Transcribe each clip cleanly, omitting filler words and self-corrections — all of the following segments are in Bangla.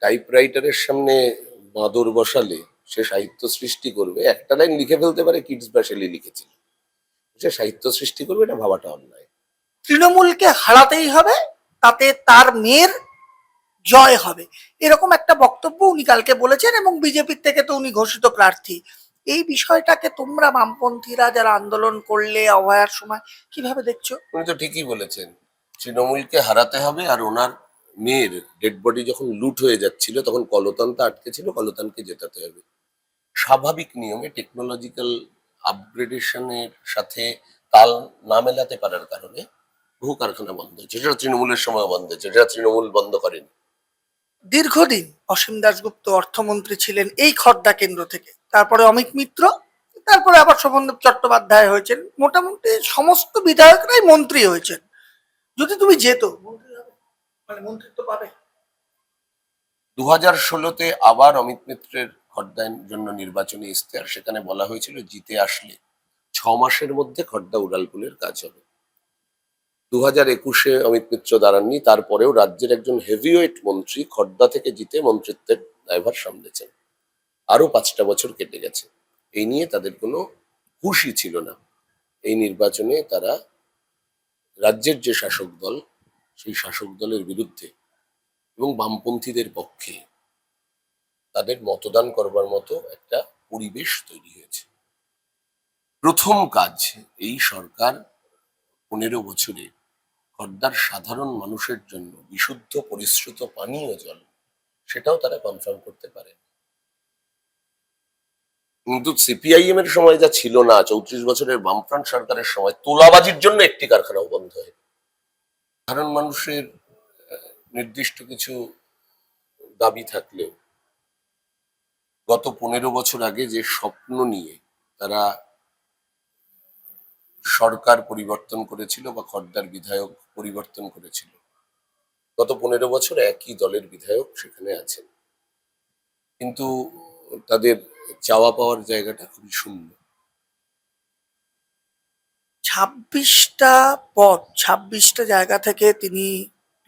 টাইপরাইটারের সামনে বাঁদর বসালে সে সাহিত্য সৃষ্টি করবে, একটা লাইন লিখে ফেলতে পারে কিডস ব্যাশেলি লিখেছিল, সে সাহিত্য সৃষ্টি করবে, এটা ভাবাটা অন্যায়। তৃণমূলকে হারাতেই হবে, তাতে তার মেয়ের জয় হবে, এরকম একটা বক্তব্য উনি কালকে বলেছেন, এবং বিজেপির থেকে তো উনি ঘোষিত প্রার্থী। এই বিষয়টাকে তোমরা বামপন্থীরা যারা আন্দোলন করলে অভয়ার সময় কিভাবে দেখছো? উনি তো ঠিকই বলেছেন, তৃণমূলকে হারাতে হবে। আর ওনার মেয়ের ডেড বডি যখন লুট হয়ে যাচ্ছিল তখন কলতানটা আটকে ছিল, কলতানকে জেতাতে হবে। স্বাভাবিক নিয়মে টেকনোলজিক্যাল আপগ্রেডেশনের সাথে তাল না মেলাতে পারার কারণে বহু কারখানা বন্ধ হয়েছে। সেটা তৃণমূলের সময় বন্ধ হয়েছে, যেটা তৃণমূল বন্ধ করেনি। দীর্ঘদিন অসীম দাশগুপ্ত অর্থমন্ত্রী ছিলেন এই খড়দা কেন্দ্র থেকে, তারপরে অমিত মিত্র, তারপরে আবার শোভনদেব চট্টোপাধ্যায় হয়েছেন, মোটামুটি সমস্ত বিধায়করাই মন্ত্রী হয়েছেন। যদি তুমি যেত, মন্ত্রী হবে, মানে মন্ত্রিত্ব পাবে? 2016-তে আবার অমিত মিত্রের খড়দার জন্য নির্বাচনী ইশতেহার, সেখানে বলা হয়েছিল জিতে আসলে 6 মাসের মধ্যে খড়দা উড়ালপুলের কাজ হবে। 2021-এ অমিত মিত্র দাঁড়াননি, তারপরেও রাজ্যের একজন হেভিওয়েট মন্ত্রী খড়দা থেকে জিতে মন্ত্রিত্বের দায়ভার সামলেছেন। আরো 5টা বছর কেটে গেছে, এই নিয়ে তাদের কোনো হুঁশই ছিল না। এই নির্বাচনে তারা রাজ্যের যে শাসক দল, সেই শাসক দলের বিরুদ্ধে এবং বামপন্থীদের পক্ষে তাদের মতদান করবার মতো একটা পরিবেশ তৈরি হয়েছে। প্রথম কাজ এই সরকার 15 বছরে খড়দার সাধারণ মানুষের জন্য বিশুদ্ধ পরিশ্রুত পানীয় জল, সেটাও তারা কনফার্ম করতে পারে। কিন্তু সিপিআইএম এর সময় যা ছিল না, 34 বছরের বামফ্রন্ট সরকারের সময় তোলাবাজির জন্য একটি কারখানাও বন্ধ হয়। সাধারণ মানুষের নির্দিষ্ট কিছু দাবি থাকলেও গত 15 বছর আগে যে স্বপ্ন নিয়ে তারা সরকার পরিবর্তন করেছিল বা খড়দার বিধায়ক পরিবর্তন করেছিল, গত 15 বছর একই দলের বিধায়ক সেখানে আছেন, কিন্তু তাদের চাওয়া পাওয়ার জায়গাটা খুবই শূন্য। 26টা পদ, 26টা জায়গা থেকে তিনি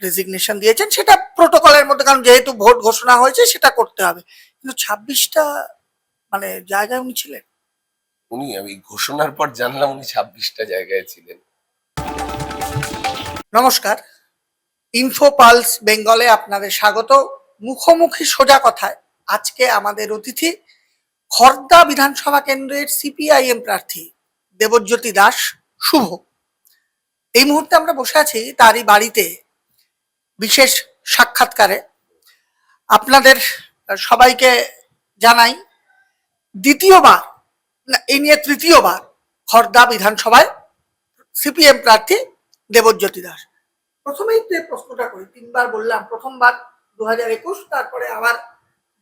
রেজিগনেশন দিয়েছেন, সেটা প্রোটোকলের মধ্যে, কারণ যেহেতু ভোট ঘোষণা হয়েছে সেটা করতে হবে, কিন্তু 26টা মানে জায়গায় উনি ছিলেন। আমি ঘোষণার পর জানলাম উনি 26টা জায়গায় ছিলেন। নমস্কার, ইনফো পালস বেঙ্গলে আপনাদের স্বাগত। মুখোমুখি সোজা কথায় আজকে আমাদের অতিথি খড়দা বিধানসভা কেন্দ্রের সিপিআইএম প্রার্থী দেবজ্যোতি দাস শুভ। এই মুহূর্তে আমরা বসে আছি তারই বাড়িতে বিশেষ সাক্ষাৎকারে। আপনাদের সবাইকে জানাই, দ্বিতীয়বার এই নিয়ে তৃতীয়বার খড়দা বিধানসভায় সিপিএম প্রার্থী দেবজ্যোতি দাস। প্রথমেই যে প্রশ্নটা করি, 3বার বললাম, প্রথমবার 2021, তারপরে আবার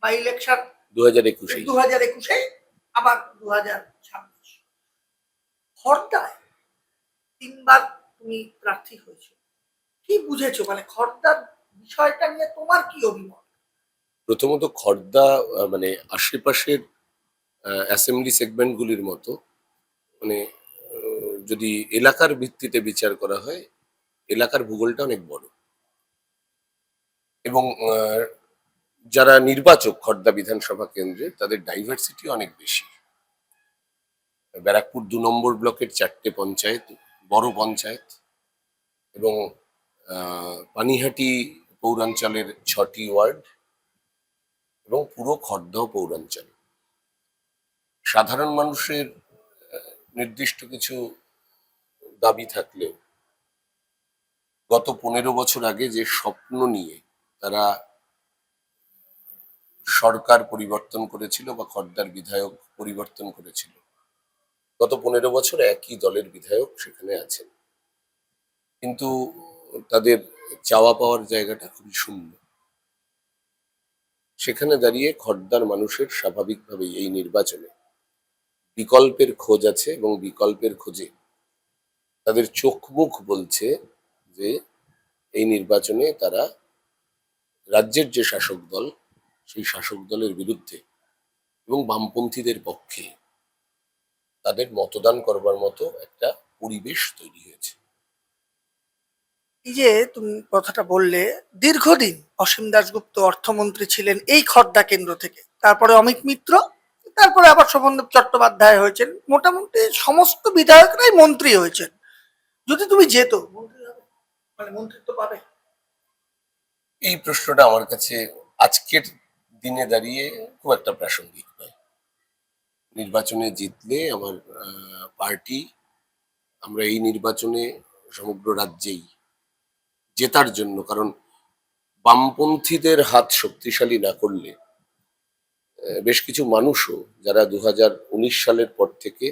বাই ইলেকশন 2021, আবার 2026। খড়দায় 3বার তুমি প্রার্থী হয়েছো, কি বুঝেছো, মানে খড়দার বিষয়টা নিয়ে তোমার কি অভিমত? প্রথমত খড়দা মানে আশেপাশের অ্যাসেম্বলি সেগমেন্ট গুলির মতো, মানে যদি এলাকার ভিত্তিতে বিচার করা হয়, এলাকার ভূগোলটা অনেক বড় এবং যারা নির্বাচক খড়দা বিধানসভা কেন্দ্রে তাদের ডাইভার্সিটি অনেক বেশি। ব্যারাকপুর 2 নম্বর ব্লকের 4টে পঞ্চায়েত, বড় পঞ্চায়েত, এবং পানিহাটি পৌরাঞ্চলের 6টি ওয়ার্ড এবং পুরো খড়দহ পৌরাঞ্চল। সাধারণ মানুষের নির্দিষ্ট কিছু দাবি থাকলেও গত 15 বছর আগে যে স্বপ্ন নিয়ে তারা সরকার পরিবর্তন করেছিল বা খড়দার বিধায়ক পরিবর্তন করেছিল, গত 15 বছর একই দলের বিধায়ক সেখানে আছেন, কিন্তু তাদের চাওয়া পাওয়ার জায়গাটা খুবই শূন্য। সেখানে দাঁড়িয়ে খড়দার মানুষের স্বাভাবিকভাবেই এই নির্বাচনে বিকল্পের খোঁজ আছে এবং বিকল্পের খোঁজে তাদের চোখ মুখ বলছে যে এই নির্বাচনে তারা রাজ্যের যে শাসক দল, সেই শাসক দলের বিরুদ্ধে এবং বামপন্থীদের পক্ষে তাদের মতদান করবার মতো একটা পরিবেশ তৈরি হয়েছে। এই যে তুমি কথাটা বললে, দীর্ঘদিন অসীম দাশগুপ্ত অর্থমন্ত্রী ছিলেন এই খড়দা কেন্দ্র থেকে, তারপরে অমিত মিত্র, তারপরে আবার শোভনদেব চট্টোপাধ্যায় হয়েছেন, মোটামুটি সমস্ত বিধায়করাই মন্ত্রী হয়েছেন। যদি তুমি যেত, মন্ত্রী হবে, মানে মন্ত্রিত্ব পাবে? এই প্রশ্নটা আমার কাছে আজকের দিনে দাঁড়িয়ে খুব একটা প্রাসঙ্গিক নয়। নির্বাচনে জিতলে আমার পার্টি, আমরা এই নির্বাচনে সমগ্র রাজ্যেই জেতার জন্য, কারণ বামপন্থীদের হাত শক্তিশালী না করলে বেশ কিছু মানুষও যারা 2019 সালের পর থেকে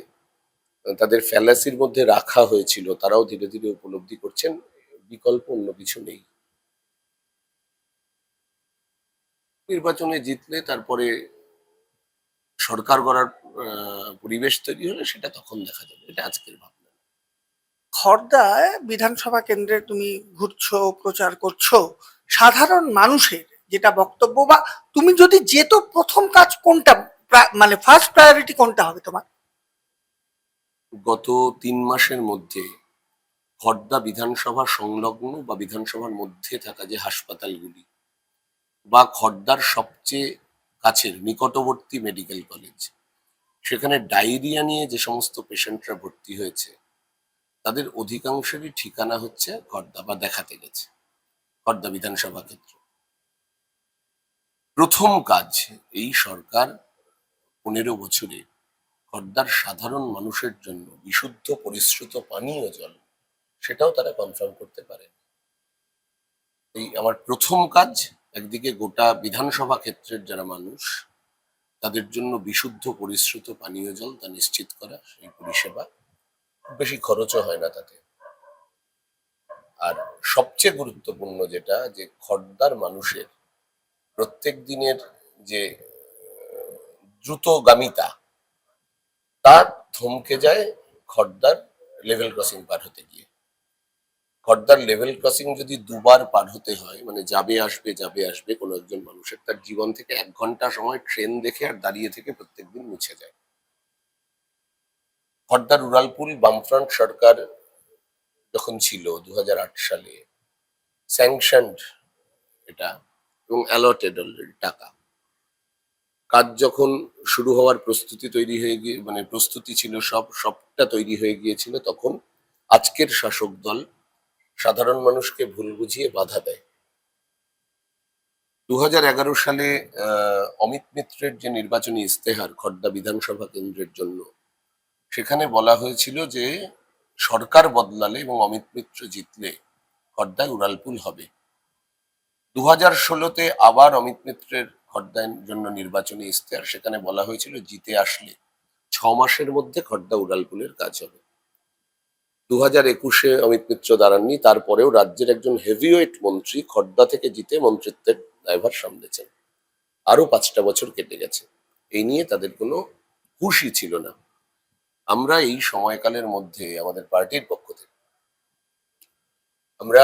তাদের ফ্যালাসির মধ্যে রাখা হয়েছিল, তারাও ধীরে ধীরে উপলব্ধি করছেন বিকল্প অন্য কিছু নেই। নির্বাচনে জিতলে তারপরে সরকার গড়ার পরিবেশ তৈরি হলে সেটা তখন দেখা যাবে, এটা আজকের ভাবনা। খড়দায় বিধানসভা কেন্দ্রে তুমি ঘুরছো, প্রচার করছো, সাধারণ মানুষের যেটা বক্তব্য, বা তুমি যদি যেত প্রথম কাজ কোনটা, মানে ফার্স্ট প্রায়োরিটি কোনটা হবে তোমার? গত 3 মাসের মধ্যে খড়দা বিধানসভা সংলগ্ন বা বিধানসভার মধ্যে থাকা যে হাসপাতালগুলি বা খড়দার সবচেয়ে কাছের নিকটবর্তী মেডিকেল কলেজ, সেখানে ডায়রিয়া নিয়ে যে সমস্ত পেশেন্টরা ভর্তি হয়েছে তাদের অধিকাংশেরই ঠিকানা হচ্ছে খড়দা বা দেখাতে গেছে খড়দা বিধানসভা ক্ষেত্র। প্রথম কাজ এই সরকার 15 বছরে খড়দার সাধারণ মানুষের জন্য বিশুদ্ধ পরিশ্রুত পানীয় জল, সেটাও তারা কনফার্ম করতে পারে। এই আমার প্রথম কাজ, একদিকে গোটা বিধানসভা ক্ষেত্রের যারা মানুষ তাদের জন্য বিশুদ্ধ পরিশ্রুত পানীয় জল তা নিশ্চিত করা, সেই পরিষেবা খুব বেশি খরচও হয় না তাতে। আর সবচেয়ে গুরুত্বপূর্ণ যেটা, যে খড়দার মানুষের প্রত্যেক দিনের যে দ্রুতগামিতা, তা থমকে যায় খড়দার লেভেল ক্রসিং পার হতে গিয়ে। খড়দার লেভেল ক্রসিং যদি দুবার পার হতে হয়, মানে যাবে আসবে যাবে আসবে, কোনো একজন মানুষের তার জীবন থেকে 1 ঘন্টা সময় ট্রেন দেখে আর দাঁড়িয়ে থেকে প্রত্যেকদিন মুছে যায়। খড়দা রুরালপুল বামফ্রন্ট সরকার যখন ছিল 2008 সালে, স্যাংশনড এটা এবং অ্যালটেড অলরেডি টাকা। কাজ যখন শুরু হওয়ার প্রস্তুতি তৈরি হয়ে গিয়ে, মানে প্রস্তুতি ছিল, সবটা তৈরি হয়ে গিয়েছিল, তখন আজকের শাসক দল সাধারণ মানুষকে ভুল বুঝিয়ে বাধা দেয়। 2011 সালে অমিত মিত্রের যে নির্বাচনী ইস্তেহার খড়দা বিধানসভা কেন্দ্রের জন্য, সেখানে বলা হয়েছিল যে সরকার বদলালে এবং অমিত মিত্র জিতলে খড়দায় উড়ালপুল হবে। 2016-তে আবার অমিত মিত্রের খড়দার জন্য নির্বাচনী ইস্তেহার, সেখানে বলা হয়েছিল জিতে আসলে 6 মাসের মধ্যে খড়দা উড়ালপুলের কাজ হবে। 2021-এ অমিত মিত্র দাঁড়াননি, তারপরেও রাজ্যের একজন হেভিওয়েট মন্ত্রী খড়দা থেকে জিতে মন্ত্রিত্বের দায়ভার সামলেছেন। আরো 5টা বছর কেটে গেছে, এই নিয়ে তাদের কোনো হুঁশই ছিল না। আমরা এই সময়কালের মধ্যে আমাদের পার্টির পক্ষ থেকে আমরা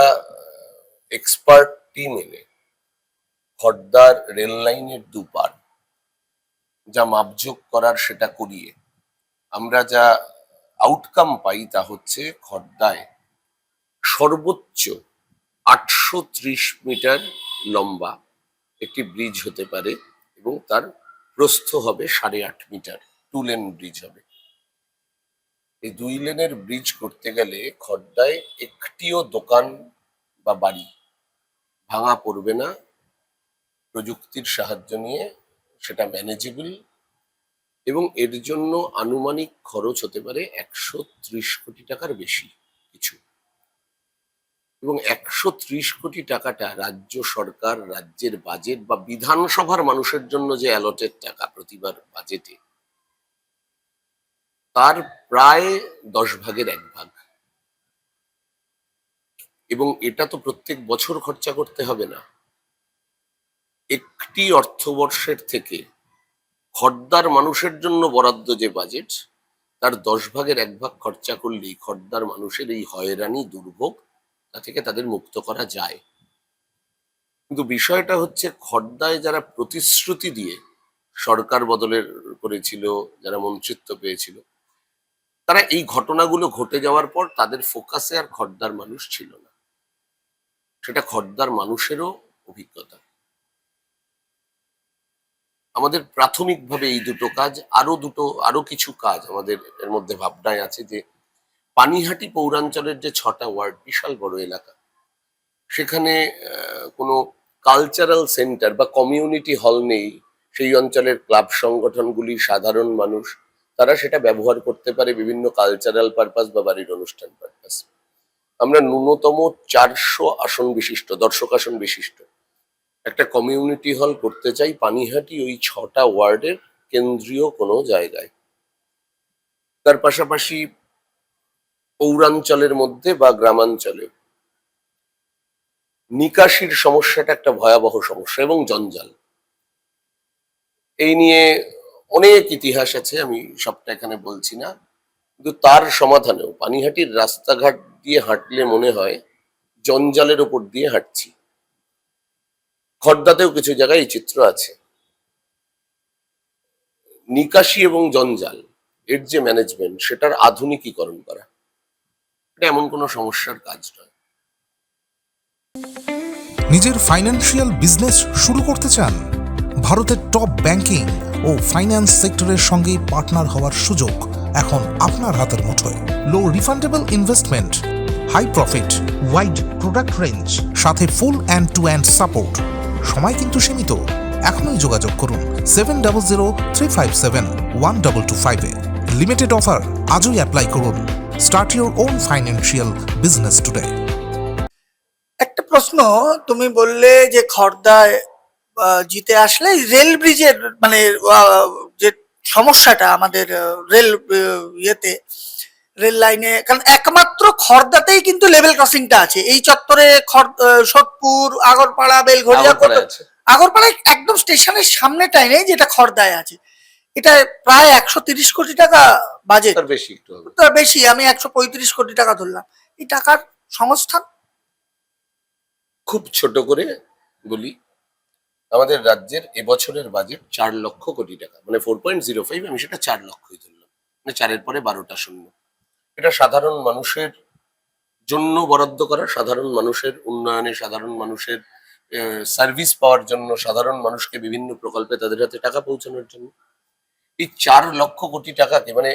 এক্সপার্ট টিম এনে খড়দার রেল লাইনের দুপার যা মাপজোক করার সেটা করিয়ে আমরা যা আউটকাম পাই, তা হচ্ছে খড়দায় সর্বোচ্চ 830 মিটার লম্বা একটি ব্রিজ হতে পারে এবং তার প্রস্থ হবে 8.5 মিটার। 2 লেন ব্রিজ হবে। এই 2 লেনের ব্রিজ করতে গেলে খড়দায় একটিও দোকান বা বাড়ি ভাঙা পড়বে না। প্রযুক্তির সাহায্য নিয়ে সেটা ম্যানেজেবল, এবং এর জন্য আনুমানিক খরচ হতে পারে 130 কোটি টাকার বেশি কিছু। এবং 130 কোটি টাকাটা রাজ্য সরকার, রাজ্যের বাজেট বা বিধানসভার মানুষের জন্য যে অ্যালটেড টাকা প্রতিবার বাজেটে, তার প্রায় 10 ভাগের 1 ভাগ। এবং এটা তো প্রত্যেক বছর খরচা করতে হবে না, একটি অর্থবর্ষের থেকে খড়দার মানুষের জন্য বরাদ্দ যে বাজেট, তার 10 ভাগের 1 ভাগ খরচা করলেই খড়দার মানুষের এই হয়রানি দুর্ভোগ তা থেকে তাদের মুক্ত করা যায়। কিন্তু বিষয়টা হচ্ছে, খড়দায় যারা প্রতিশ্রুতি দিয়ে সরকার বদলের করেছিল, যারা মন্ত্রিত্ব পেয়েছিল, তারা এই ঘটনাগুলো ঘটে যাওয়ার পর তাদের ফোকাসে আর খড়দার মানুষ ছিল না। সেটা খর্দার মানুষেরও অভিজ্ঞতা। আমাদের প্রাথমিকভাবে এই দুটো কাজ, আরো কিছু কাজ আমাদের এর মধ্যে ভাবনায় আছে, যে পানিহাটি পৌরাঞ্চলের যে 6টা ওয়ার্ড, বিশাল বড় এলাকা, সেখানে কোনো কালচারাল সেন্টার বা কমিউনিটি হল নেই। সেই অঞ্চলের ক্লাব সংগঠনগুলি, সাধারণ মানুষ, তারা সেটা ব্যবহার করতে পারে বিভিন্ন কালচারাল পারপাস বা বাড়ির অনুষ্ঠান পারপাস। আমরা ন্যূনতম 400 আসন বিশিষ্ট, দর্শক আসন বিশিষ্ট একটা কমিউনিটি হল করতে চাই পানিহাটি ওই 6টা ওয়ার্ডের কেন্দ্রীয় কোনো জায়গায়। তার পাশাপাশি পৌরাঞ্চলের মধ্যে বা গ্রামাঞ্চলে নিকাশির সমস্যাটা একটা ভয়াবহ সমস্যা, এবং জঞ্জাল। এই নিয়ে অনেক ইতিহাস আছে, আমি সবটা এখানে বলছি না, কিন্তু তার সমাধানেও পানিহাটির রাস্তাঘাট দিয়ে হাঁটলে মনে হয় জঞ্জালের ওপর দিয়ে হাঁটছি। খড়দাতেও কিছু জায়গায় এই চিত্র আছে। নিকাশি এবং জঞ্জাল এর যে ম্যানেজমেন্ট, সেটার আধুনিকীকরণ করা, এটা এমন কোনো সমস্যার কাজ নয়। নিজের ফাইন্যান্সিয়াল বিজনেস শুরু করতে চান? ভারতের টপ ব্যাংকিং ও ফাইন্যান্স সেক্টরের সঙ্গে পার্টনার হওয়ার সুযোগ এখন আপনার হাতের মুঠোয়। Low refundable investment, high profit, wide product range, সাথে full end to end support. সময় কিন্তু সীমিত। এখনই যোগাযোগ করুন 7003571225 লিমিটেড অফার, আজই অ্যাপ্লাই করুন। Start your own financial business today. একটা প্রশ্ন, তুমি বললে যে খড়দায় জিতে আসলে রেল ব্রিজের মানে যে সমস্যাটা আমাদের রেল ইয়েতে, রেল লাইনে, কারণ একমাত্র খড়দাতেই কিন্তু লেভেল ক্রসিংটা আছে। এই চত্বরে সোদপুর, আগরপাড়া, বেলঘড়িয়া, আগরপাড়ায় একদম স্টেশনের সামনেটাই নেই, যেটা খড়দায় আছে। এটা প্রায় 130 কোটি টাকা বাজেট, বেশি, একটু হবে। তার বেশি, আমি 135 কোটি টাকা ধরলাম। এই টাকার সংস্থান খুব ছোট করে বলি, আমাদের রাজ্যের এবছরের বাজেট 4 লক্ষ কোটি টাকা, মানে 4.05, আমি সেটা 4 লক্ষই ধরলাম, মানে 4-এর পরে 12টা শূন্য। এটা সাধারণ মানুষের জন্য বরাদ্দ করা, সাধারণ মানুষের উন্নয়নে, সাধারণ মানুষের সার্ভিস পাওয়ার জন্য, সাধারণ মানুষকে বিভিন্ন প্রকল্পে তাদের হাতে টাকা পৌঁছানোর জন্য। এই 4 লক্ষ কোটি টাকাকে, মানে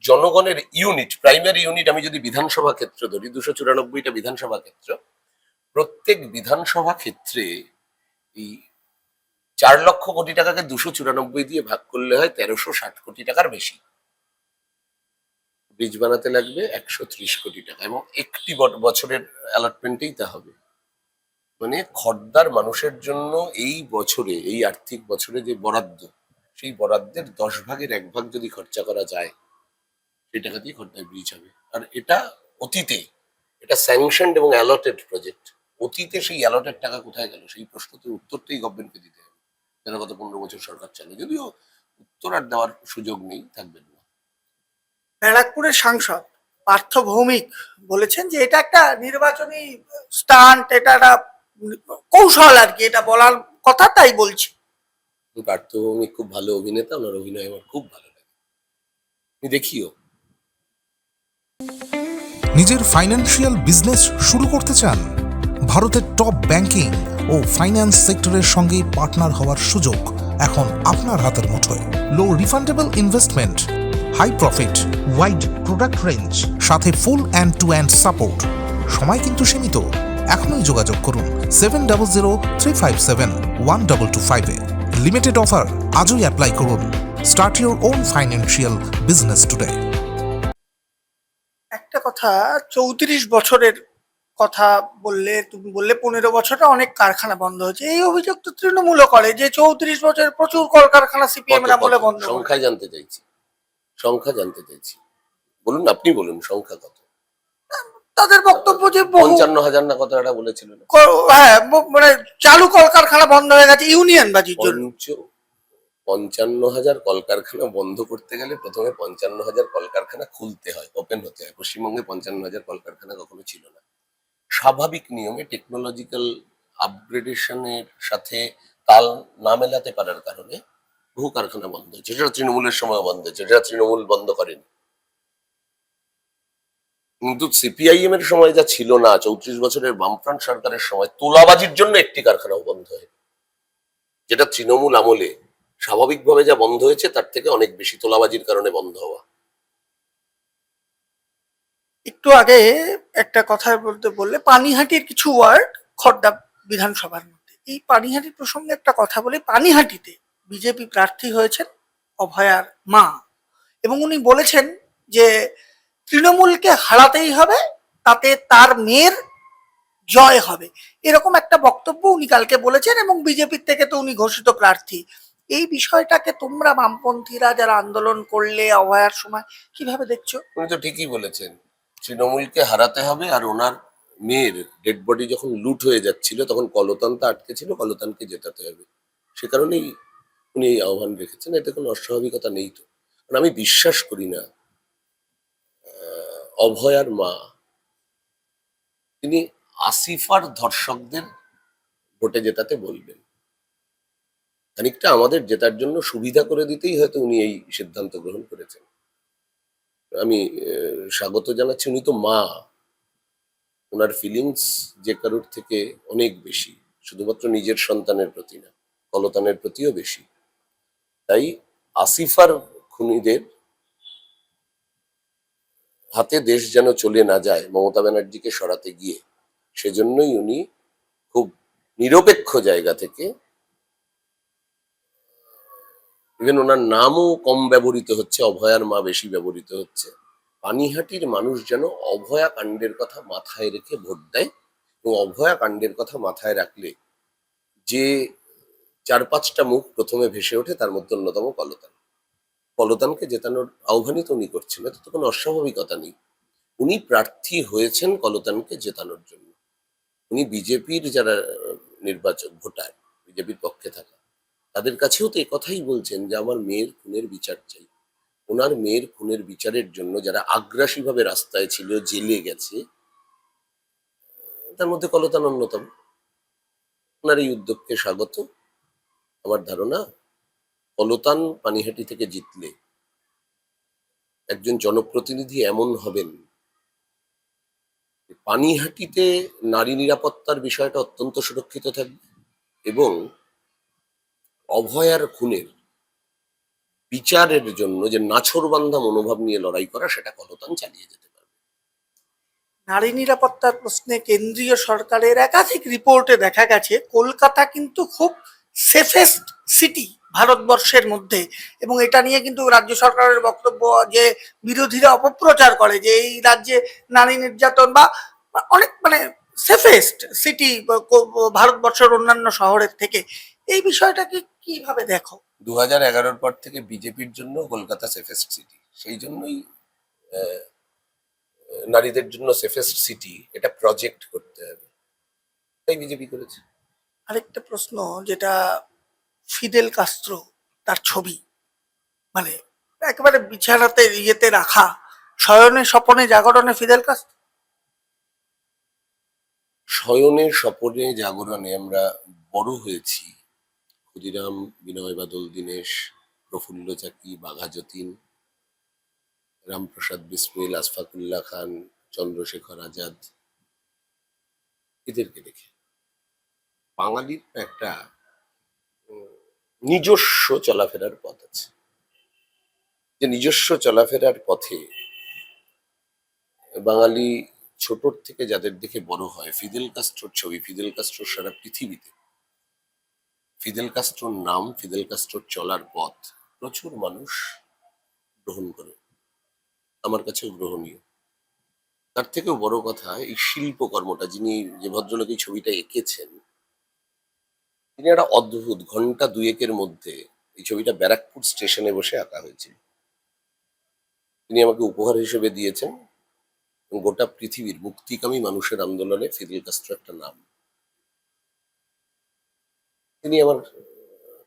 জনগণের ইউনিট, প্রাইমারি ইউনিট, আমি যদি বিধানসভা ক্ষেত্র ধরি, 294টা বিধানসভা ক্ষেত্র, প্রত্যেক বিধানসভা ক্ষেত্রে এই 4 লক্ষ কোটি টাকাকে 294 দিয়ে ভাগ করলে হয় 1360 কোটি টাকার বেশি। ব্রিজ বানাতে লাগবে 130 কোটি টাকা, এবং একটি বছরের অ্যালটমেন্টেই তা হবে। মানে খড়দার মানুষের জন্য এই বছরে, এই আর্থিক বছরে যে বরাদ্দ, সেই বরাদ্দের 10 ভাগের 1 ভাগ যদি খরচা করা যায়, সেই টাকা দিয়ে খড়দায় ব্রিজ হবে। আর এটা অতীতে, এটা স্যাংশনড এবং অ্যালটেড প্রজেক্ট। অতীতে সেই অ্যালটেড টাকা কোথায় গেল, সেই প্রশ্নটির উত্তরটাই গভর্নমেন্টকে দিতে হবে, যারা গত 15 বছর সরকার চালে। যদিও উত্তর আর দেওয়ার সুযোগ নেই, থাকবেন না। ব্যারাকপুরের সাংসদ পার্থ ভৌমিক বলেছেন যে এটা একটা নির্বাচনী স্টান্ট, এটা একটা কৌশল আর কি, এটা বলার কথা, তাই বলছি। পার্থ ভৌমিক খুব ভালো অভিনেতা, ওনার অভিনয় আমার খুব ভালো লাগে, তুমি দেখিও। নিজের ফাইন্যান্সিয়াল বিজনেস শুরু করতে চান? ভারতের টপ ব্যাংকিং ও ফাইন্যান্স সেক্টরের সঙ্গে পার্টনার হওয়ার সুযোগ এখন আপনার হাতের মুঠোয়। Low refundable investment, high profit, wide product range, সাথে full end to end support. সময় কিন্তু সীমিত। এখনই যোগাযোগ করুন 7003571225 লিমিটেড অফার, আজই অ্যাপ্লাই করুন। Start your own financial business today. একটা কথা, 34 বছরের কথা বললে, তুমি বললে 15 বছরে অনেক কারখানা বন্ধ হয়েছে। এই অভিযোগ তো তৃণমূল করে যে 34 বছর প্রচুর কলকারখানা সিপিএম এর আমলে বন্ধ হয়েছে। সংখ্যা জানতে চাইছি, সংখ্যা জানতে চাইছি, বলুন, আপনি বলুন সংখ্যা কত। তাদের বক্তব্য যে 55,000 না কত একটা বলেছিল না? হ্যাঁ, মানে চালু কলকারখানা বন্ধ হয়ে গেছে ইউনিয়ন বাজির জন্য। 55,000 কলকারখানা বন্ধ করতে গেলে প্রথমে 55,000 কলকারখানা খুলতে হয়, ওপেন হতে হয়। পশ্চিমবঙ্গে 55,000 কলকারখানা কখনো ছিল না। স্বাভাবিক নিয়মে টেকনোলজিক্যাল আপগ্রেডেশনের সাথে তাল না মেলাতে পারার কারণে বহু কারখানা বন্ধ হয়েছে। যেটা তৃণমূলের সময় বন্ধ হয়েছে, যেটা তৃণমূল বন্ধ করেনি। কিন্তু সিপিআইএম এর সময় যা ছিল না, 34 বছরের বামফ্রন্ট সরকারের সময় তোলাবাজির জন্য একটি কারখানাও বন্ধ হয়, যেটা তৃণমূল আমলে স্বাভাবিকভাবে যা বন্ধ হয়েছে তার থেকে অনেক বেশি তোলাবাজির কারণে বন্ধ হওয়া। একটু আগে একটা কথা বলতে বললে পানিহাটির কিছু ওয়ার্ড খড়দা বিধানসভার মধ্যে, এই পানিহাটির প্রসঙ্গে একটা কথা বলি। পানিহাটিতে বিজেপি প্রার্থী হয়েছেন অভয়ার মা, এবং উনি বলেছেন যে তৃণমূলকে হারাতেই হবে, তাতে তার মেয়ের জয় হবে। এরকম একটা বক্তব্য উনি কালকে বলেছেন, এবং বিজেপির থেকে তো উনি ঘোষিত প্রার্থী। এই বিষয়টাকে তোমরা বামপন্থীরা যারা আন্দোলন করলে অভয়ার সময় কিভাবে দেখছো? উনি তো ঠিকই বলেছেন, তৃণমূলকে হারাতে হবে। আর ওনার মেয়ের ডেড বডি যখন লুট হয়ে যাচ্ছিল তখন কলতানটা আটকে ছিল, কলতানকে জেতাতে হবে। সে কারণেই উনি এই আহ্বান রেখেছেন। এতে কোনো অস্বাভাবিকতা নেই তো। কারণ আমি বিশ্বাস করি না অভয়ার মা তিনি আসিফার ধর্ষকদের ভোটে জেতাতে বলবেন। খানিকটা আমাদের জেতার জন্য সুবিধা করে দিতেই হয়তো উনি এই সিদ্ধান্ত গ্রহণ করেছেন। আমি স্বাগত জানাচ্ছি। উনি তো মা, ওনার ফিলিংস যে কারোর থেকে অনেক বেশি, শুধুমাত্র নিজের সন্তানের প্রতি না, কলতানের প্রতিও বেশি। তাই আসিফার খুনিদের হাতে দেশ যেন চলে না যায় মমতা ব্যানার্জিকে সরাতে গিয়ে, সেজন্যই উনি খুব নিরপেক্ষ জায়গা থেকে, ইভেন ওনার নামও কম ব্যবহৃত হচ্ছে, অভয়ার মা বেশি ব্যবহৃত হচ্ছে। পানিহাটির মানুষ যেন অভয়া কাণ্ডের কথা মাথায় রেখে ভোট দেয়, এবং অভয়া কাণ্ডের কথা মাথায় রাখলে যে 4-5টা মুখ প্রথমে ভেসে ওঠে তার মধ্যে অন্যতম কলতান। কলতানকে জেতানোর আহ্বানই তো উনি করছেন, এতে তো কোনো অস্বাভাবিকতা নেই। উনি প্রার্থী হয়েছেন কলতানকে জেতানোর জন্য। উনি বিজেপির যারা নির্বাচক ভোটার, বিজেপির পক্ষে থাকা, তাদের কাছেও তো কথাই বলছেন যে আমার মেয়ের খুনের বিচার চাই। ওনার মেয়ের খুনের বিচারের জন্য যারা আগ্রাসীভাবে রাস্তায় ছিল, জেলে গেছে, তার মধ্যে কলতান অন্যতম। ওনার এই উদ্যোগকে স্বাগত। আমার ধারণা কলতান পানিহাটি থেকে জিতলে একজন জনপ্রতিনিধি এমন হবেন, পানিহাটিতে নারী নিরাপত্তার বিষয়টা অত্যন্ত সুরক্ষিত থাকবে, এবং অভয়ার খুনের বিচারের জন্য যে নাছোড়বান্ধা মনোভাব নিয়ে লড়াই করা, সেটা কলতান চালিয়ে যেতে পারবে। নারী নিরাপত্তার প্রশ্নে কেন্দ্রীয় সরকারের একাধিক রিপোর্টে দেখা গেছে কলকাতা কিন্তু খুব সেফেস্ট সিটি ভারতবর্ষের মধ্যে, এবং এটা নিয়ে কিন্তু রাজ্য সরকারের বক্তব্য যে বিরোধীরা অপপ্রচার করে যে এই রাজ্যে নারী নির্যাতন বা অনেক মানে সেফেস্ট সিটি ভারতবর্ষের অন্যান্য শহরের থেকে। এই বিষয়টাকে কিভাবে দেখো? 2011-র পর থেকে বিজেপির জন্য কলকাতা সেফেস্ট সিটি, সেই জন্যই নারীদের জন্য সেফেস্ট সিটি এটা প্রজেক্ট করতে হবে, তাই বিজেপি করেছে। আরেকটা প্রশ্ন, যেটা ফিদেল কাস্ত্রো তার ছবি মানে একেবারে বিছানাতে ইয়েতে রাখা, শয়নে স্বপনে জাগরণে ফিদেল কাস্ত্রো। শয়নে স্বপনে জাগরণে আমরা বড় হয়েছি। ক্ষুদিরাম, বিনয় বাদল দীনেশ, প্রফুল্ল চাকি, বাঘা যতীন, রামপ্রসাদ বিসমিল, আশফাকুল্লাহ খান, চন্দ্রশেখর আজাদ, এদেরকে দেখে বাঙালির একটা নিজস্ব চলাফেরার পথ আছে। যে নিজস্ব চলাফেরার পথে বাঙালি ছোটর থেকে যাদের দেখে বড় হয়, ফিদেল কাস্ট্রোর ছবি, ফিদেল কাস্ট্রো সারা পৃথিবীতে, ফিদেল কাস্ট্রোর নাম, ফিদেল কাস্ট্রোর চলার পথ প্রচুর মানুষ গ্রহণ করে। আমার কাছেও গ্রহণীয়। তার থেকেও বড় কথা, এই শিল্পকর্মটা, যিনি যে ভদ্রলোক এই ছবিটা এঁকেছেন, তিনি একটা অদ্ভুত, ঘন্টা দুয়েকের মধ্যে এই ছবিটা ব্যারাকপুর স্টেশনে বসে আঁকা হয়েছিল। তিনি আমাকে উপহার হিসেবে দিয়েছেন। গোটা পৃথিবীর মুক্তিকামী মানুষের আন্দোলনে ফিদেল কাস্ট্রো একটা নাম। তিনি আমার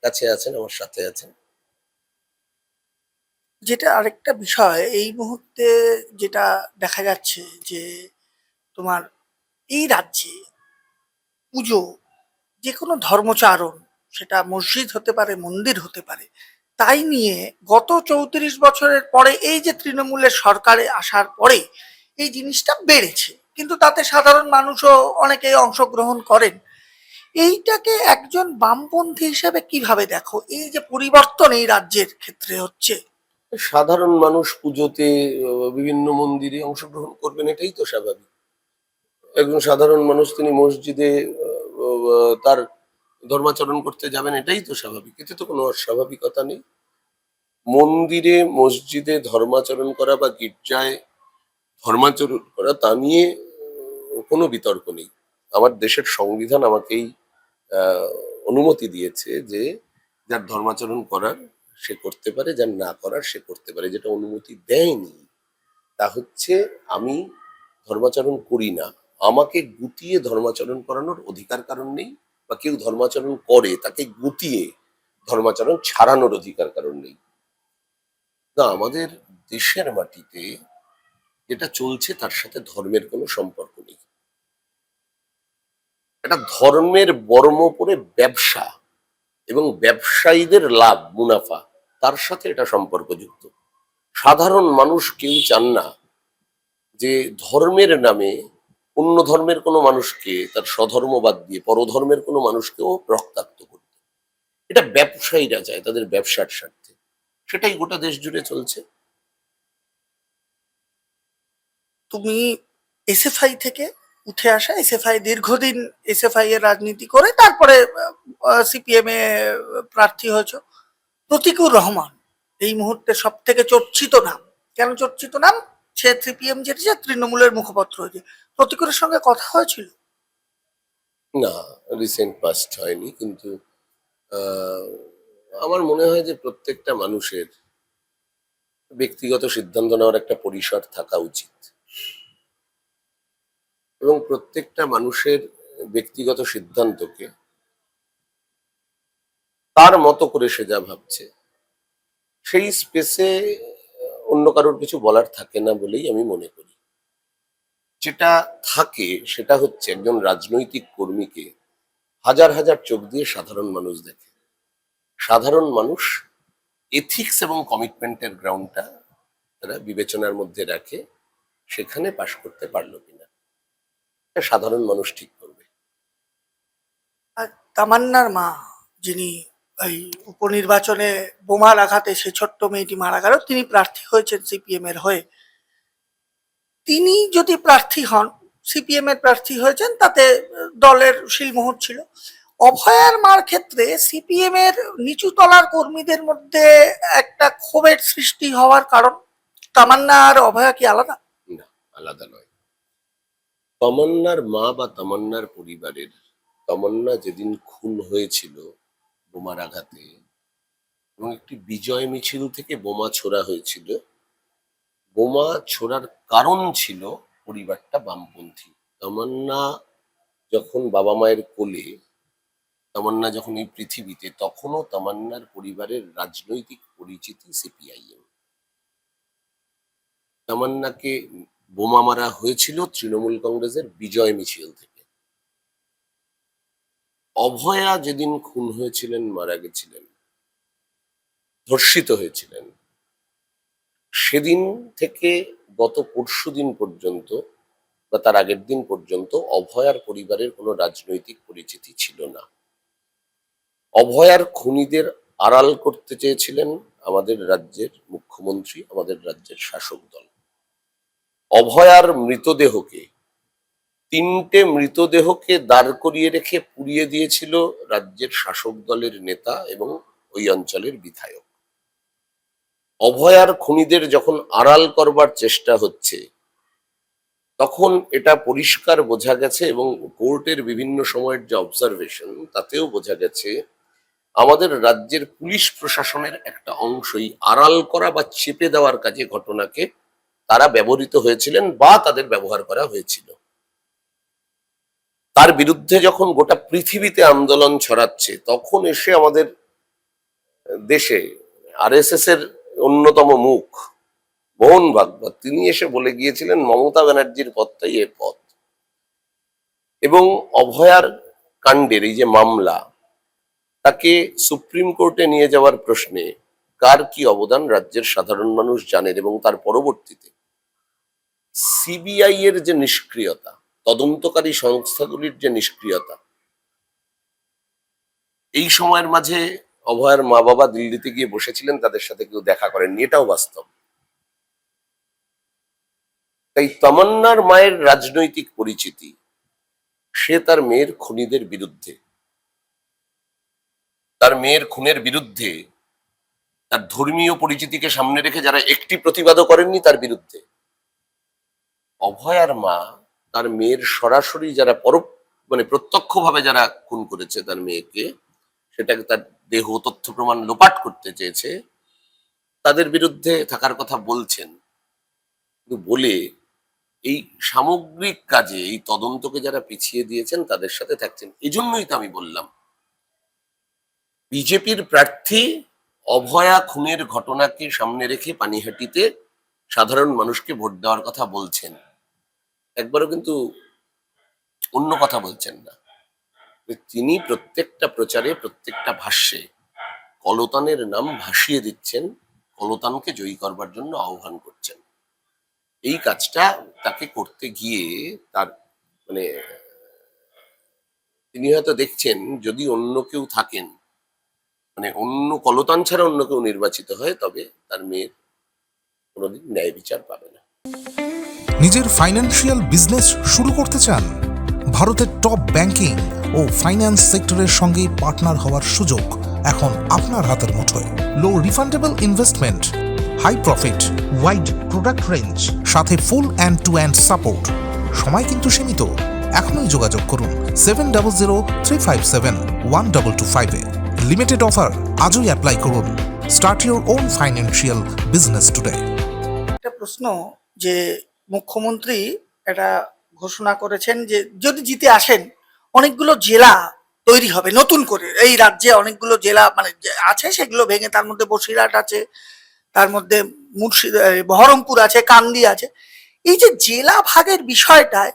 কাছে আছেন, আমার সাথে আছেন। যেটা আরেকটা বিষয় এই মুহূর্তে যেটা দেখা যাচ্ছে যে তোমার এই রাজ্যে পুজো, যে কোনো ধর্মচারণ, সেটা মসজিদ হতে পারে, মন্দির হতে পারে, তাই নিয়ে গত 34 বছরের পরে এই যে তৃণমূলের সরকারে আসার পরে এই জিনিসটা বেড়েছে, কিন্তু তাতে সাধারণ মানুষও অনেকেই অংশগ্রহণ করেন। এইটাকে একজন বামপন্থী হিসেবে কিভাবে দেখো, এই যে পরিবর্তন এই রাজ্যের ক্ষেত্রে হচ্ছে? সাধারণ মানুষ পুজোতে বিভিন্ন মন্দিরে অংশগ্রহণ করবেন, এটাই তো স্বাভাবিক। একজন সাধারণ মানুষ তিনি মসজিদে তার ধর্মাচরণ করতে যাবেন, এটাই তো স্বাভাবিক। এতে তো কোনো অস্বাভাবিকতা নেই। মন্দিরে মসজিদে ধর্মাচরণ করা বা গির্জায় ধর্মাচরণ করা তা নিয়ে কোনো বিতর্ক নেই। আমার দেশের সংবিধান আমাকেই আহ, অনুমতি দিয়েছে যে যার ধর্মাচরণ করার সে করতে পারে, যার না করার সে করতে পারে। যেটা অনুমতি দেয়নি তা হচ্ছে আমি ধর্মাচরণ করি না, আমাকে গুটিয়ে ধর্মাচরণ করানোর অধিকার কারণ নেই, বা কেউ ধর্মাচরণ করে তাকে গুটিয়ে ধর্মাচরণ ছাড়ানোর অধিকার কারণ নেই। না, আমাদের দেশের মাটিতে যেটা চলছে তার সাথে ধর্মের কোনো সম্পর্ক নেই। একটা ধর্মের বর্ম পরে ব্যবসা এবং ব্যবসায়ীদের লাভ মুনাফা, তার সাথে এটা সম্পর্কযুক্ত। সাধারণ মানুষ কেউ চান না যে ধর্মের নামে অন্য ধর্মের কোনো মানুষকে তার স্বধর্ম বাদ দিয়ে পরধর্মের কোনো মানুষকেও রক্তাক্ত করতে। এটা ব্যবসায়ীরা চায় তাদের ব্যবসার স্বার্থে, সেটাই গোটা দেশ জুড়ে চলছে। তুমি এসএফআই থেকে উঠে আসা, এসএফআই দীর্ঘদিন এসএফআই এর রাজনীতি করে তারপরে সিপিএম এ প্রার্থী হয়েছ। প্রতিকুর রহমান এই মুহূর্তে সব থেকে চর্চিত নাম। কেন চর্চিত নাম? সে সিপিএম যেটি যে তৃণমূলের মুখপত্র হয়েছে। প্রতিকুরের সঙ্গে কথা হয়েছিল? না, রিসেন্ট পাস্ট হয়নি, কিন্তু আহ, আমার মনে হয় যে প্রত্যেকটা মানুষের ব্যক্তিগত সিদ্ধান্ত নেওয়ার একটা পরিসর থাকা উচিত, এবং প্রত্যেকটা মানুষের ব্যক্তিগত সিদ্ধান্তকে তার মতো করে সে যা ভাবছে সেই স্পেসে অন্য কারোর কিছু বলার থাকে না বলেই আমি মনে করি। যেটা থাকে সেটা হচ্ছে একজন রাজনৈতিক কর্মীকে হাজার হাজার চোখ দিয়ে সাধারণ মানুষ দেখে। সাধারণ মানুষ এথিক্স এবং কমিটমেন্টের গ্রাউন্ডটা তারা বিবেচনার মধ্যে রাখে, সেখানে পাশ করতে পারলো কিনা এটা সাধারণ মানুষ ঠিক করবে। আর তামান্নার মা, যিনি এই উপনির্বাচনে বোমার আঘাতে সে ছোট্ট মেয়েটি মারা গেল, তিনি প্রার্থী হয়েছেন সিপিএম এর হয়ে। তিনি যদি প্রার্থী হন, সিপিএম এর প্রার্থী হয়েছেন, তাতে দলের শিলমোহর ছিল। অভয়ার মার ক্ষেত্রে সিপিএম এর নিচু তলার কর্মীদের মধ্যে একটা ক্ষোভের সৃষ্টি হওয়ার কারণ, তামান্না আর অভয়া কি আলাদা? না, আলাদা নয়। তমন্নার মা বা তমন্নার পরিবারের, তমন্না যেদিন খুন হয়েছিল বোমার আঘাতে এবং একটি বিজয় মিছিল থেকে বোমা ছোড়া হয়েছিল, বোমা ছোড়ার কারণ ছিল পরিবারটা বামপন্থী। তামান্না যখন বাবা মায়ের কোলে, তামান্না যখন এই পৃথিবীতে, তখনও তামান্নার পরিবারের রাজনৈতিক পরিচিতি সিপিআইএম। তামান্নাকে বোমা মারা হয়েছিল তৃণমূল কংগ্রেসের বিজয় মিছিল থেকে। অভয়া যেদিন খুন হয়েছিলেন, মারা গেছিলেন, ধর্ষিত হয়েছিলেন, সেদিন থেকে গত পরশুদিন পর্যন্ত বা তার আগের দিন পর্যন্ত অভয়ার পরিবারের কোনো রাজনৈতিক পরিচিতি ছিল না। অভয়ার খুনিদের আড়াল করতে চেয়েছিলেন আমাদের রাজ্যের মুখ্যমন্ত্রী, আমাদের রাজ্যের শাসক দল। অভয়ার মৃতদেহকে, তিনটে মৃতদেহকে দাঁড় করিয়ে রেখে পুড়িয়ে দিয়েছিল রাজ্যের শাসক দলের নেতা এবং ওই অঞ্চলের বিধায়ক। অভয়ার খুনিদের যখন আড়াল করবার চেষ্টা হচ্ছে, তখন এটা পরিষ্কার বোঝা গেছে, এবং কোর্টের বিভিন্ন সময়ের যে অবজারভেশন তাতেও বোঝা গেছে, আমাদের রাজ্যের পুলিশ প্রশাসনের একটা অংশই আড়াল করা বা চেপে দেওয়ার কাজে ঘটনাকে তারা ব্যবহৃত হয়েছিলেন বা তাদের ব্যবহার করা হয়েছিল। তার বিরুদ্ধে যখন গোটা পৃথিবীতে আন্দোলন ছড়াচ্ছে, তখন এসে আমাদের দেশে আরএসএস এর অন্যতম মুখ মোহন ভাগবত, তিনি এসে বলে গিয়েছিলেন মমতা ব্যানার্জির পথটাই এর পথ। এবং অভয়ার কাণ্ডের এই যে মামলা, তাকে সুপ্রিম কোর্টে নিয়ে যাওয়ার প্রশ্নে কার কি অবদান রাজ্যের সাধারণ মানুষ জানেন, এবং তার পরবর্তীতে সিবিআই এর যে নিষ্ক্রিয়তা, তদন্তকারী সংস্থাগুলির যে নিষ্ক্রিয়তা, এই সময়ের মাঝে অভয়ার মা বাবা দিল্লিতে গিয়ে বসেছিলেন, তাদের সাথে কেউ দেখা করেননি, এটাও বাস্তব। তাই তমান্নার মায়ের রাজনৈতিক পরিচিতি, সে তার মেয়ের খুনিদের বিরুদ্ধে, তার মেয়ের খুনের বিরুদ্ধে, তার ধর্মীয় পরিচিতিকে সামনে রেখে যারা একটি প্রতিবাদও করেননি তার বিরুদ্ধে। অভয়ার মা তার মেয়ের সরাসরি যারা মানে প্রত্যক্ষভাবে যারা খুন করেছে তার মেয়েকে, সেটাকে তার দেহ তথ্য প্রমাণ লোপাট করতে চেয়েছে, তাদের বিরুদ্ধে থাকার কথা বলছেন, কিন্তু বলে এই সামগ্রিক কাজে এই তদন্তকে যারা পিছিয়ে দিয়েছেন তাদের সাথে থাকছেন। এই জন্যই তো আমি বললাম, বিজেপির প্রার্থী অভয়া খুনের ঘটনাকে সামনে রেখে পানিহাটিতে সাধারণ মানুষকে ভোট দেওয়ার কথা বলছেন, একবারও কিন্তু অন্য কথা বলছেন না। তিনি প্রত্যেকটা প্রচারে, প্রত্যেকটা ভাষ্যে কলতানের নাম ভাসিয়ে দিচ্ছেন, কলতানকে জয়ী করবার জন্য আহ্বান করছেন। এই কাজটা তাকে করতে গিয়ে তার মানে তিনি হয়তো দেখছেন, যদি অন্য কেউ থাকেন, মানে অন্য কলতান ছাড়া অন্য কেউ নির্বাচিত হয়, তবে তার মেয়ের কোনোদিন ন্যায় বিচার পাবে না। নিজের ফাইন্যান্সিয়াল বিজনেস শুরু করতে চান? ভারতের টপ ব্যাংকিং ও ফাইন্যান্স সেক্টরের সঙ্গে পার্টনার হওয়ার সুযোগ এখন আপনার হাতের মুঠোয়। Low refundable investment, high profit, wide product range, সাথে full end to end support. সময় কিন্তু সীমিত। এখনই যোগাযোগ করুন 7003571225 লিমিটেড অফার আজই অ্যাপ্লাই করুন। Start your own financial business today. একটা প্রশ্ন, যে মুখ্যমন্ত্রী এটা ঘোষণা করেছেন যে যদি জিতে আসেন অনেকগুলো জেলা তৈরি হবে নতুন করে। এই রাজ্যে অনেকগুলো জেলা মানে যে আছে সেগুলো ভেঙে, তার মধ্যে বসিরহাট আছে, তার মধ্যে বহরমপুর আছে, কান্দি আছে। এই যে জেলা ভাগের বিষয়টায়,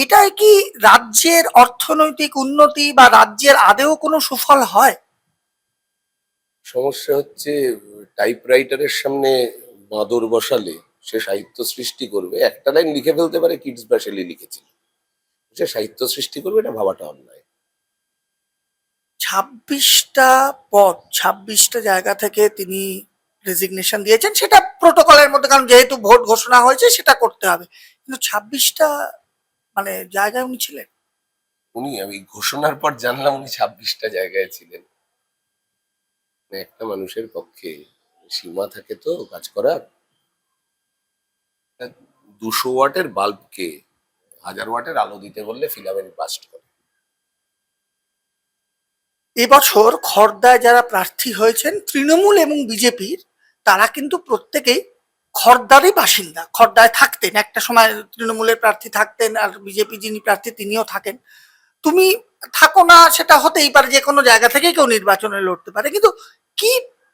এটাই কি রাজ্যের অর্থনৈতিক উন্নতি বা রাজ্যের আদেও কোনো সুফল হয়? সমস্যা হচ্ছে, টাইপরাইটারের সামনে বাঁদর বসালে সে সাহিত্য সৃষ্টি করবে, একটা লাইন লিখে ফেলতে পারে কিডস বা শেলি লিখেছিল, সে সাহিত্য সৃষ্টি করবে, এটা ভাবাটা অন্যায়। 26টা পদ, 26টা জায়গা থেকে তিনি রেজিগনেশন দিয়েছেন, সেটা প্রোটোকলের মধ্যে, কারণ যেহেতু ভোট ঘোষণা হয়েছে সেটা করতে হবে। কিন্তু 26টা মানে জায়গায় উনি ছিলেন। আমি ঘোষণার পর জানলাম উনি 26টা জায়গায় ছিলেন। মানে একটা মানুষের পক্ষে সীমা থাকে তো কাজ করার। 200 ওয়াটের বাল্বকে 1000 ওয়াটের আলো দিতে বললে ফিলামেন্ট বাস্ট করে। এবছর খড়দায় যারা প্রার্থী হয়েছেন তৃণমূল এবং বিজেপির, তারা কিন্তু প্রত্যেকেই খড়দারই বাসিন্দা, খড়দায় থাকতেন একটা সময়, তৃণমূলের প্রার্থী থাকতেন, আর বিজেপি যিনি প্রার্থী তিনিও থাকেন। তুমি থাকো না সেটা হতেই পারে, যে কোনো জায়গা থেকে কেউ নির্বাচনে লড়তে পারে, কিন্তু কি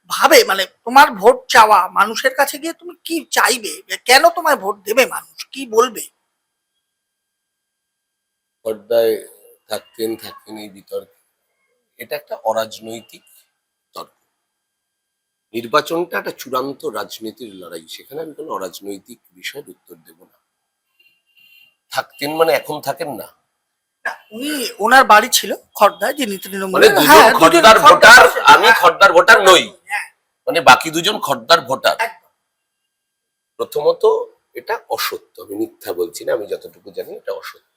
ভাবে মানে তোমার ভোট চাওয়া মানুষের কাছে গিয়ে তুমি কি চাইবে, কেন তোমায় ভোট দেবে মানুষ, কি বলবে? পর্দায় থাকতেন এই বিতর্কে, এটা একটা অরাজনৈতিক তর্ক। নির্বাচনটা একটা চূড়ান্ত রাজনীতির লড়াই, সেখানে আমি কোনো অরাজনৈতিক বিষয়ের উত্তর দেব না। থাকতেন মানে এখন থাকেন না। না, উনি ওনার বাড়ি ছিল খড়দায়, যিনি মানে তৃণমূলের, দুজন হ্যাঁ, খদ্দার ভোটার, আমি খদ্দার ভোটার নই, হ্যাঁ, মানে বাকি দুজন খদ্দার ভোটার। একদম। প্রথমত এটা অসত্য, আমি মিথ্যা বলছি না, আমি যতটুকু জানি এটা অসত্য।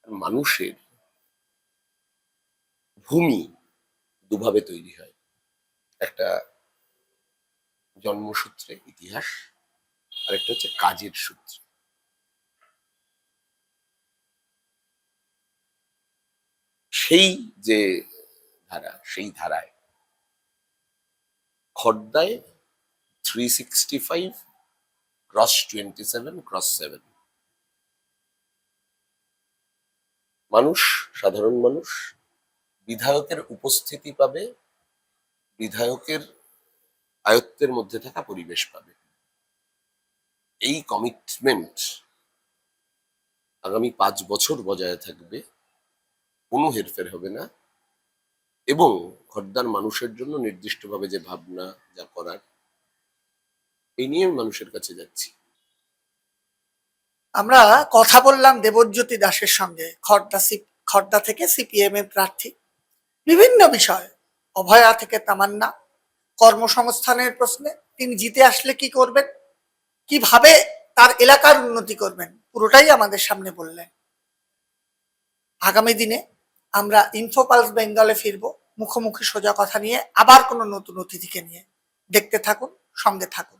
মানুষের ভূমি দুভাবে তৈরি হয়, একটা জন্মসূত্রে ইতিহাস, আর একটা হচ্ছে কাজের সূত্রে। সেই যে ধারা, সেই ধারায় খড়দায় 365/27/7 মানুষ, সাধারণ মানুষ বিধায়কের উপস্থিতি পাবে, বিধায়কের আয়ত্তের মধ্যে থাকা পরিবেশ পাবে। এই কমিটমেন্ট আগামী 5 বছর বজায় থাকবে, কোনো হেরফের হবে না, এবং খড়দার মানুষের জন্য নির্দিষ্টভাবে যে ভাবনা, যা করার, এই নিয়ে আমি মানুষের কাছে যাচ্ছি। আমরা কথা বললাম দেবজ্যোতি দাসের সঙ্গে, খড়দা থেকে সিপিএম এর প্রার্থী, বিভিন্ন বিষয়, অভয়া থেকে তামান্না, কর্মসংস্থানের প্রশ্নে তিনি জিতে আসলে কি করবেন, কিভাবে তার এলাকার উন্নতি করবেন, পুরোটাই আমাদের সামনে বললেন। আগামী দিনে আমরা ইনফোপালস বেঙ্গলে ফিরবো মুখোমুখি সোজা কথা নিয়ে, আবার কোনো নতুন অতিথিকে নিয়ে। দেখতে থাকুন, সঙ্গে থাকুন।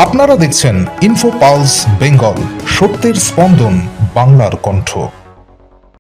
আপনারা দেখছেন ইনফো পালস বেঙ্গল, সত্যের স্পন্দন, বাংলার কণ্ঠ।